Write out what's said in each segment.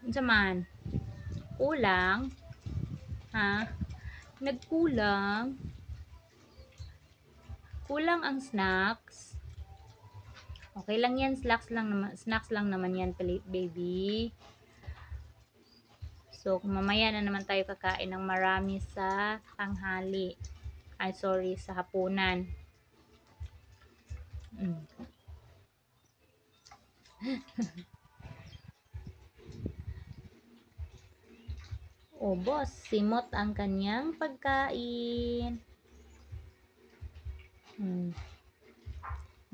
Unsa man? Kulang? Ha? Nagkulang? Kulang ang snacks? Okay lang yan, snacks lang naman yan, baby. So, mamaya na naman tayo kakain ng marami sa tanghali. Ay, sorry, sa hapunan. O, boss, simot ang kanyang pagkain.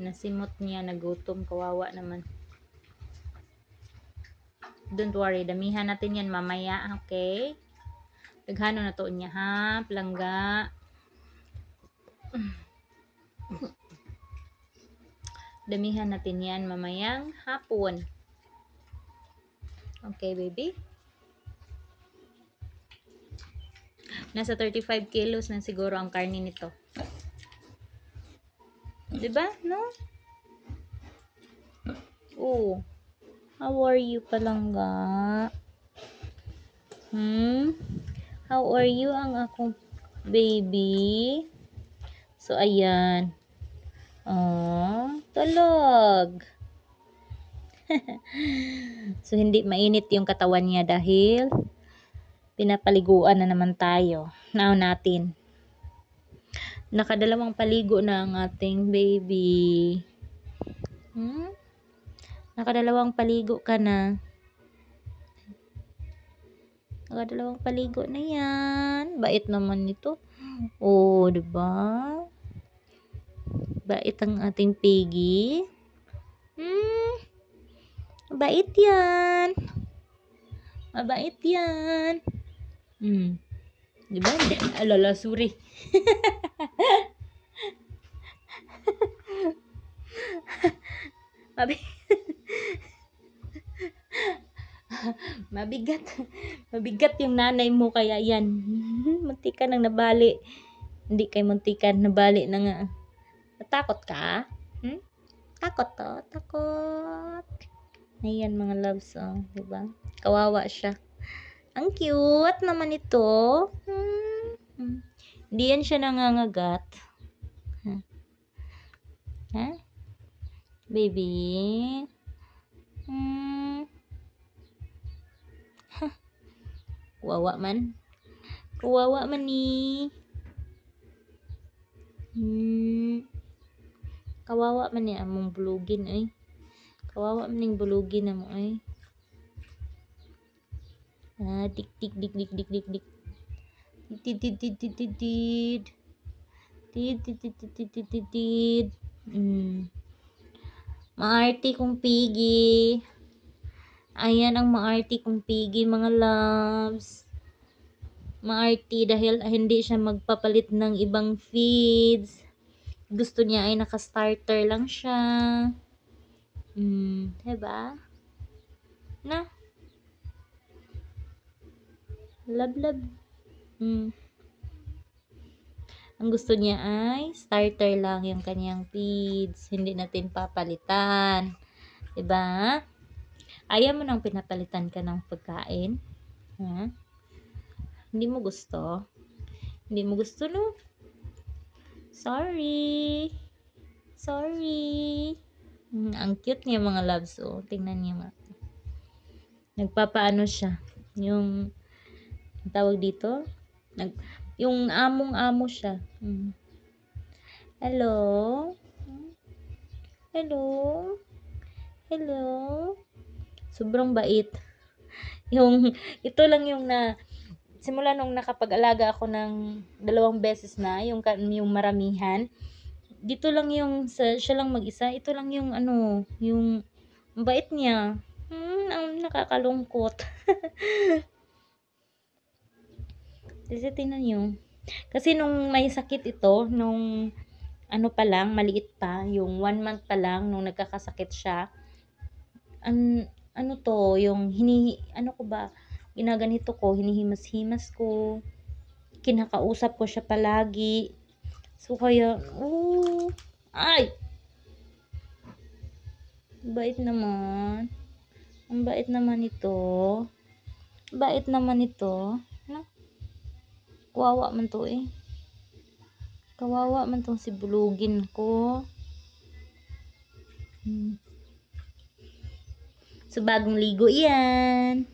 Nasimot niya, nagutom, kawawa naman. Don't worry, damihan natin yan mamaya, okay? Daghano na to niya, ha? Plangga. Damihan natin yan mamayang hapon. Okay, baby? Nasa 35 kilos na siguro ang karne nito. Diba? No? Oh. How are you, palangga? How are you ang akong baby? So, ayan. Talog. So, hindi mainit yung katawan niya dahil pinapaliguan na naman tayo. Now natin. Nakadalawang paligo na ang ating baby. Nakadalawang paligo ka na. Nakadalawang paligo na yan. Bait naman nito. Oh, diba? Bait ang ating piggy. Mabait yan. Mabait yan. Diba? Alala, sorry. Mabigat yung nanay mo, kaya yan. Muntikan nang nabali. Hindi kay muntikan, nabali na nga. Natakot ka? Takot to? Takot. Ayan mga loves, diba? Kawawa siya. Ang cute naman ito. Hindi yan siya nangangagat. Ha? Baby? Kawawa man. Kawawa man ni. Kawawa man ni among bulugin ay. Kawawa man ning bulugin na mo ay. Dik. Tid. Maarti kong piggy. Ayan ang maarti kong piggy, mga loves. Maarti dahil hindi siya magpapalit ng ibang feeds. Gusto niya ay naka-starter lang siya. Diba? Na? Love. Ang gusto niya ay starter lang yung kanyang feeds. Hindi natin papalitan. Diba? Ayaw mo nang pinapalitan ka ng pagkain? Ha? Hindi mo gusto? Hindi mo gusto, no? Sorry. Ang cute niya, mga loves. Tingnan niya. Nagpapaano siya. Yung tawag dito? Yung among-amo siya. Hello? Sobrang bait. Ito lang yung simula nung nakapag-alaga ako ng 2 beses na, yung maramihan. Dito lang yung siya lang mag-isa. Ito lang yung yung bait niya. Nakakalungkot. Kasi tingnan nyo. Kasi nung may sakit ito, nung pa lang, maliit pa, yung 1 month pa lang, nung nagkakasakit siya, yung ginaganito ko, hinihimas-himas ko, kinakausap ko siya palagi. So, kaya, ay! Bait naman. Ang bait naman ito. Bait naman ito. No? Kawawa man to eh. Kawawa man tong si bulugin ko. So, bagong ligo yan.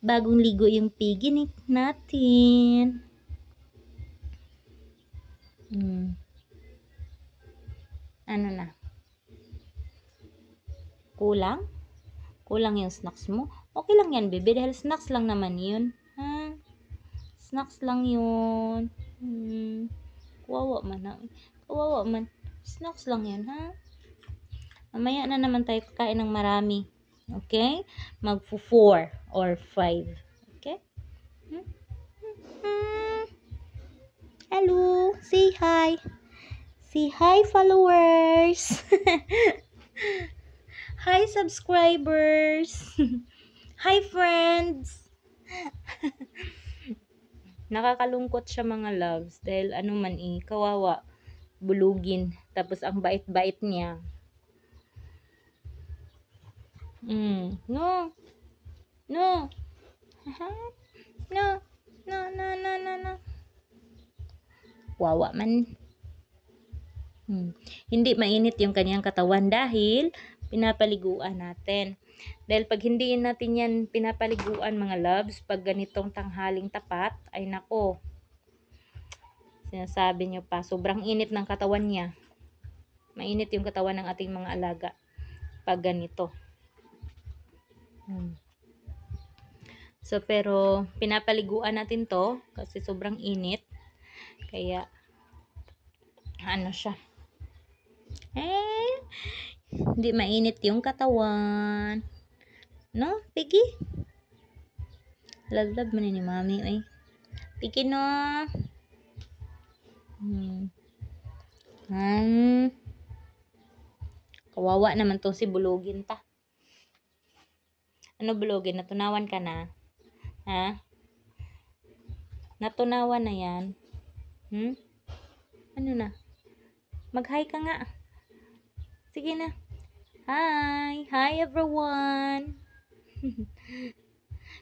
Bagong ligo yung piggy natin. Ano na? Kulang? Kulang yung snacks mo? Okay lang yan, bebe. Dahil snacks lang naman yun. Ha? Snacks lang yun. Kawawa man ha. Kawawa man. Snacks lang yan, ha? Mamaya na naman tayo kakain ng marami. Okay? Mag-4 or 5. Okay? Hello! Say hi! Say hi, followers! Hi, subscribers! Hi, friends! Nakakalungkot siya mga loves dahil ano man kawawa, bulugin. Tapos ang bait-bait niya. No. No. No. No. No. Wawa man. Hindi mainit yung kanyang katawan dahil pinapaliguan natin. Dahil pag hindi natin yan pinapaliguan mga loves, pag ganitong tanghaling tapat, ay nako, sinasabi nyo pa, sobrang init ng katawan niya. Mainit yung katawan ng ating mga alaga pag ganito. So, pero pinapaliguan natin to kasi sobrang init. Kaya, ano siya. Hindi mainit yung katawan. No, Piggy? Love man ni mami, eh. Piggy, no? Kawawa naman to si bulugin ta. Ano bulugin? Natunawan ka na? Ha? Natunawan na yan? Ano na? Mag-hi ka nga. Sige na. Hi! Hi everyone!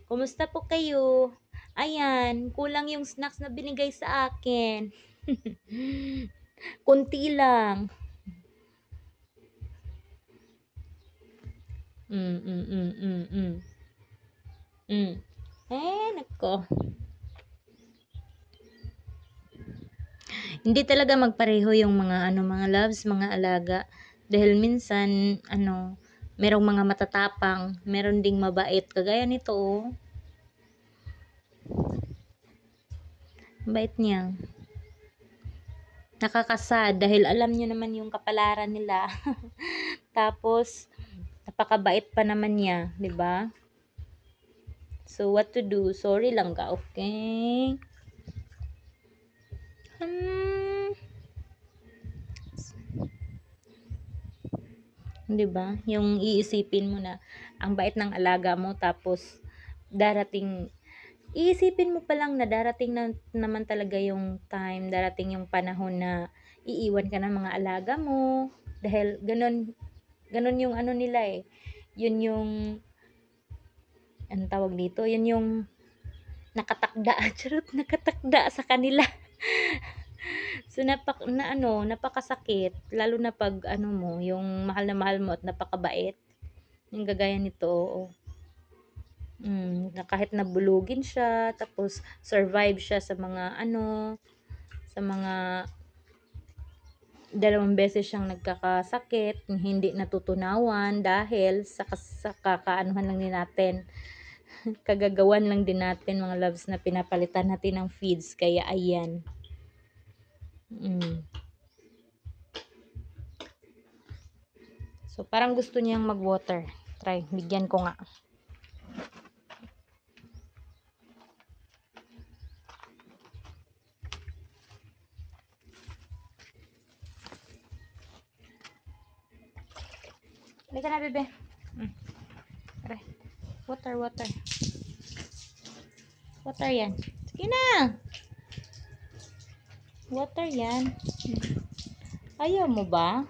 Kumusta po kayo? Ayan, kulang yung snacks na binigay sa akin. Kunti lang. Nako. Hindi talaga magpareho yung mga mga loves, mga alaga. Dahil minsan, merong mga matatapang, meron ding mabait. Kagaya nito, oh. Bait niya. Nakakasad dahil alam niyo naman yung kapalaran nila. Tapos, napakabait pa naman niya, 'di ba? So, what to do? Sorry lang ka, okay? Diba? Yung iisipin mo na ang bait ng alaga mo tapos iisipin mo pa lang na darating na naman talaga yung time, darating yung panahon na iiwan ka ng mga alaga mo dahil ganun yung ano nila eh. Yun yung tawag dito? Yun yung nakatakda sa kanila. So, napakasakit. Lalo na pag, yung mahal na mahal mo at napakabait. Yung gagaya nito, na kahit nabulugin siya, tapos survive siya sa mga, sa mga 2 beses siyang nagkakasakit, hindi natutunawan dahil sa kakaanuhan lang din natin. Kagagawan lang din natin mga loves na pinapalitan natin ng feeds. Kaya, ayan. So, parang gusto niyang mag-water. Try, bigyan ko nga. Halika na, bebe. Aray. Water. Water yan. Sige na. Water yan. Ayaw mo ba?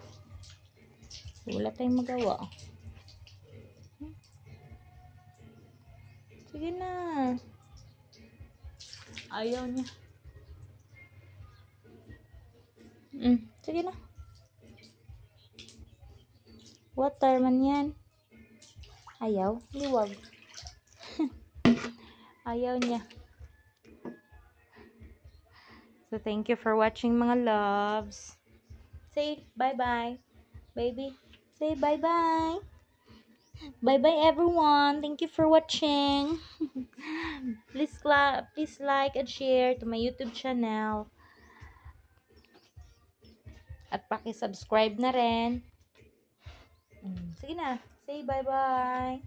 Wala tayong magawa. Sige na. Ayaw niya. Sige na. Water man yan. Ayaw. Liwag. Ayaw niya. So, thank you for watching, mga loves. Say bye-bye. Baby, say bye-bye. Bye-bye, everyone. Thank you for watching. Please like and share to my YouTube channel. At paki-subscribe na rin. Sige na. Say bye-bye.